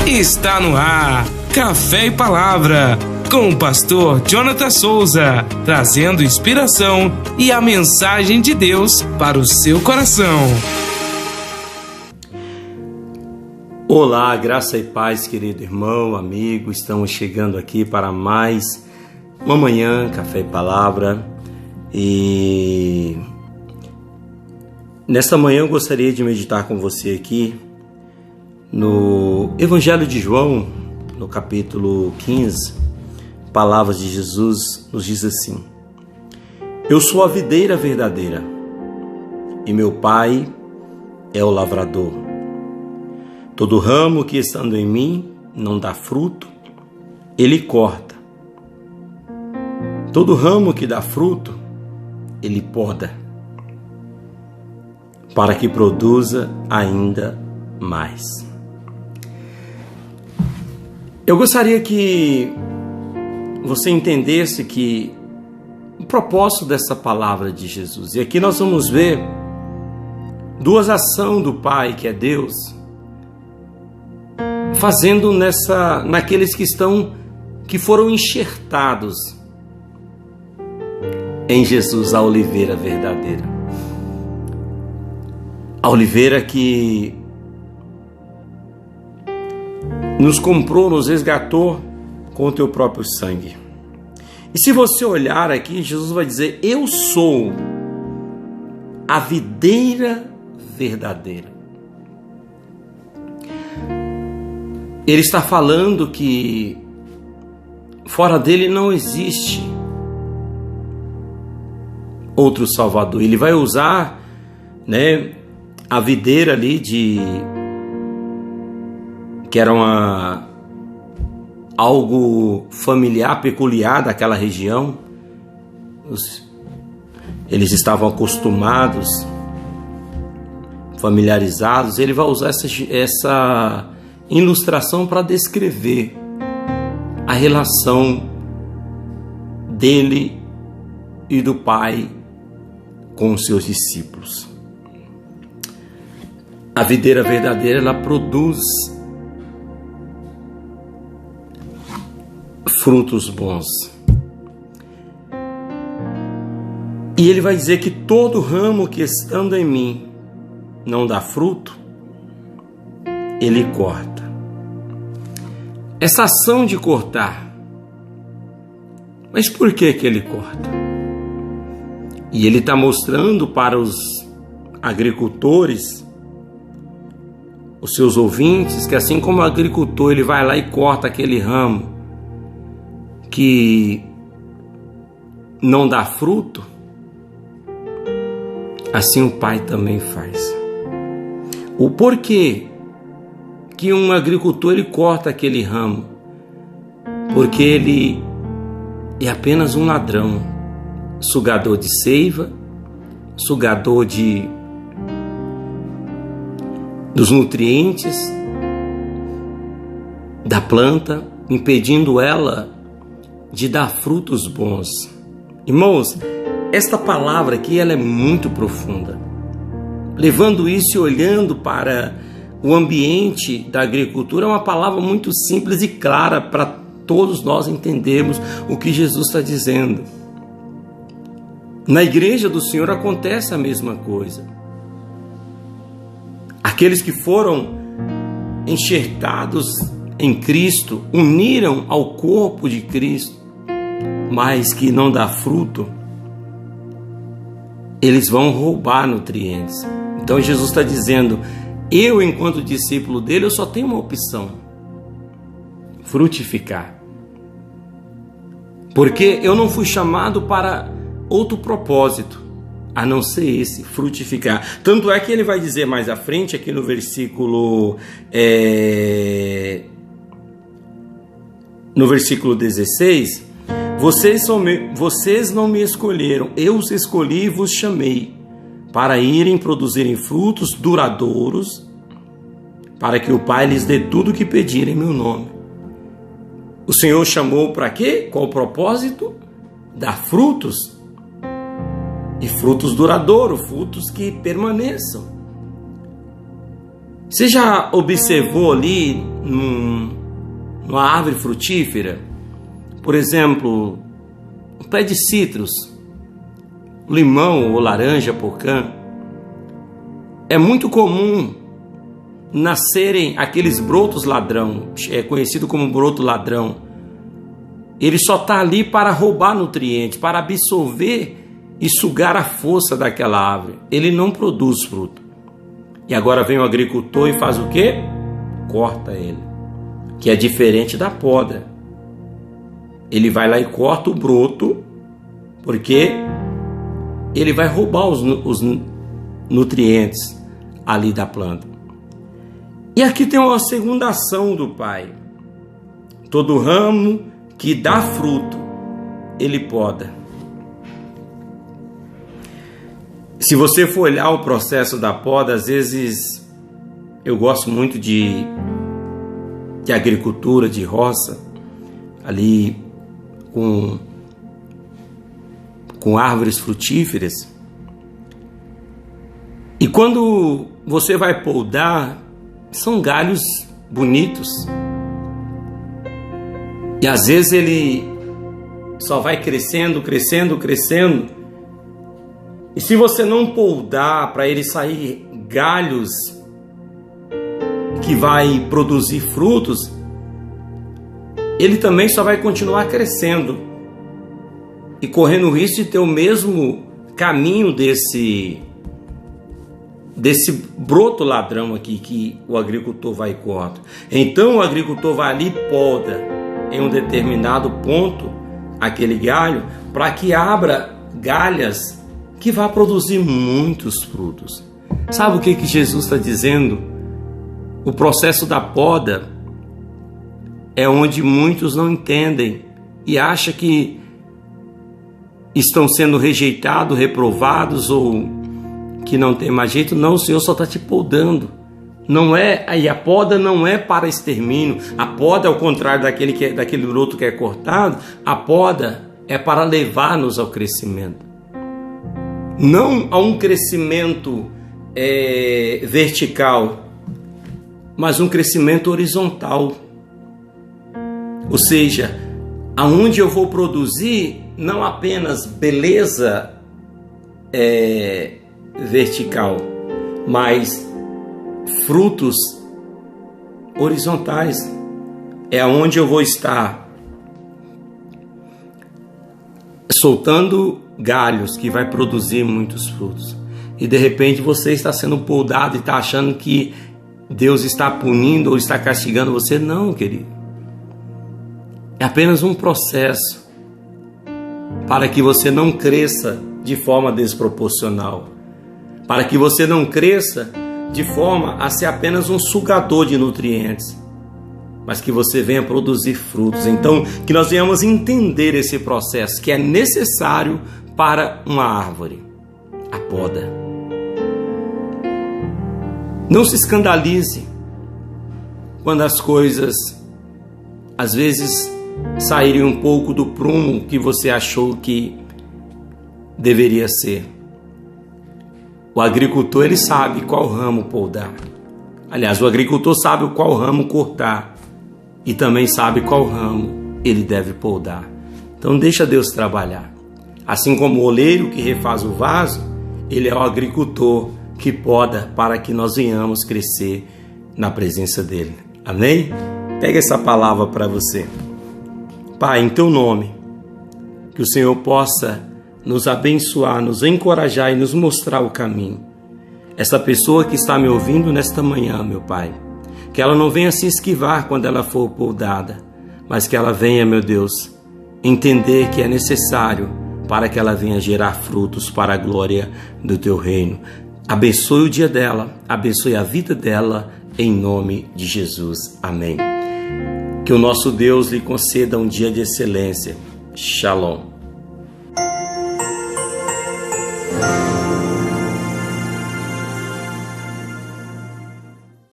Está no ar, Café e Palavra, com o pastor Jonathan Souza, trazendo inspiração e a mensagem de Deus para o seu coração. Olá, graça e paz, querido irmão, amigo, estamos chegando aqui para mais uma manhã, Café e Palavra, e nesta manhã eu gostaria de meditar com você aqui no Evangelho de João, no capítulo 15, palavras de Jesus nos diz assim: Eu sou a videira verdadeira e meu Pai é o lavrador. Todo ramo que estando em mim não dá fruto, ele corta. Todo ramo que dá fruto, ele poda, para que produza ainda mais. Eu gostaria que você entendesse que o propósito dessa palavra de Jesus, e aqui nós vamos ver duas ações do Pai, que é Deus, fazendo naqueles que foram enxertados em Jesus, a oliveira verdadeira. A oliveira que nos comprou, nos resgatou com o teu próprio sangue. E se você olhar aqui, Jesus vai dizer: eu sou a videira verdadeira. Ele está falando que fora dele não existe outro Salvador. Ele vai usar, a videira ali que era algo familiar, peculiar daquela região. Eles estavam acostumados, familiarizados. Ele vai usar essa ilustração para descrever a relação dele e do Pai com os seus discípulos. A videira verdadeira, ela produz frutos bons. E ele vai dizer que todo ramo que estando em mim não dá fruto, ele corta. Essa ação de cortar, mas por que ele corta? E ele está mostrando para os agricultores, os seus ouvintes, que assim como o agricultor ele vai lá e corta aquele ramo que não dá fruto, assim o Pai também faz. O porquê que um agricultor ele corta aquele ramo? Porque ele é apenas um ladrão, sugador de seiva, sugador dos nutrientes da planta, impedindo ela de dar frutos bons. Irmãos, esta palavra aqui ela é muito profunda. Levando isso e olhando para o ambiente da agricultura, é uma palavra muito simples e clara para todos nós entendermos o que Jesus está dizendo. Na igreja do Senhor acontece a mesma coisa. Aqueles que foram enxertados em Cristo, uniram ao corpo de Cristo, mas que não dá fruto, eles vão roubar nutrientes. Então Jesus está dizendo: eu, enquanto discípulo dele, eu só tenho uma opção: frutificar. Porque eu não fui chamado para outro propósito, a não ser esse, frutificar. Tanto é que ele vai dizer mais à frente, aqui no versículo 16, vocês não me escolheram, eu os escolhi e vos chamei, para irem produzirem frutos duradouros, para que o Pai lhes dê tudo o que pedirem em meu nome. O Senhor chamou para quê? Qual o propósito? Dar frutos. E frutos duradouros, frutos que permaneçam. Você já observou ali numa árvore frutífera, por exemplo, um pé de citros, limão ou laranja, pocã? É muito comum nascerem aqueles brotos ladrão, é conhecido como broto ladrão. Ele só está ali para roubar nutrientes, para absorver e sugar a força daquela árvore. Ele não produz fruto. E agora vem o agricultor e faz o quê? Corta ele, que é diferente da poda. Ele vai lá e corta o broto, porque ele vai roubar os nutrientes ali da planta. E aqui tem uma segunda ação do Pai. Todo ramo que dá fruto, ele poda. Se você for olhar o processo da poda, às vezes eu gosto muito de agricultura, de roça, ali com árvores frutíferas. E quando você vai podar, são galhos bonitos. E às vezes ele só vai crescendo, crescendo, crescendo. E se você não podar para ele sair galhos que vai produzir frutos, ele também só vai continuar crescendo e correndo o risco de ter o mesmo caminho desse broto ladrão aqui que o agricultor vai e corta. Então o agricultor vai ali e poda em um determinado ponto aquele galho para que abra galhas que vai produzir muitos frutos. Sabe o que Jesus está dizendo? O processo da poda é onde muitos não entendem e acham que estão sendo rejeitados, reprovados ou que não tem mais jeito. Não, o Senhor só está te podando. Não é, e a poda não é para extermínio. A poda, ao contrário daquele broto que é cortado, a poda é para levar-nos ao crescimento. Não a um crescimento vertical, mas um crescimento horizontal. Ou seja, aonde eu vou produzir não apenas beleza vertical, mas frutos horizontais. É onde eu vou estar soltando galhos que vai produzir muitos frutos. E de repente você está sendo podado e está achando que Deus está punindo ou está castigando você. Não, querido. É apenas um processo para que você não cresça de forma desproporcional, para que você não cresça de forma a ser apenas um sugador de nutrientes, mas que você venha produzir frutos. Então, que nós venhamos entender esse processo que é necessário para uma árvore, a poda. Não se escandalize quando as coisas, às vezes, saírem um pouco do prumo que você achou que deveria ser. O agricultor, ele sabe qual ramo podar. Aliás, o agricultor sabe qual ramo cortar e também sabe qual ramo ele deve podar. Então deixa Deus trabalhar. Assim como o oleiro que refaz o vaso, ele é o agricultor que poda para que nós venhamos crescer na presença dele. Amém? Pega essa palavra para você. Pai, em teu nome, que o Senhor possa nos abençoar, nos encorajar e nos mostrar o caminho. Essa pessoa que está me ouvindo nesta manhã, meu Pai, que ela não venha se esquivar quando ela for podada, mas que ela venha, meu Deus, entender que é necessário para que ela venha gerar frutos para a glória do teu reino. Abençoe o dia dela, abençoe a vida dela, em nome de Jesus. Amém. Que o nosso Deus lhe conceda um dia de excelência. Shalom.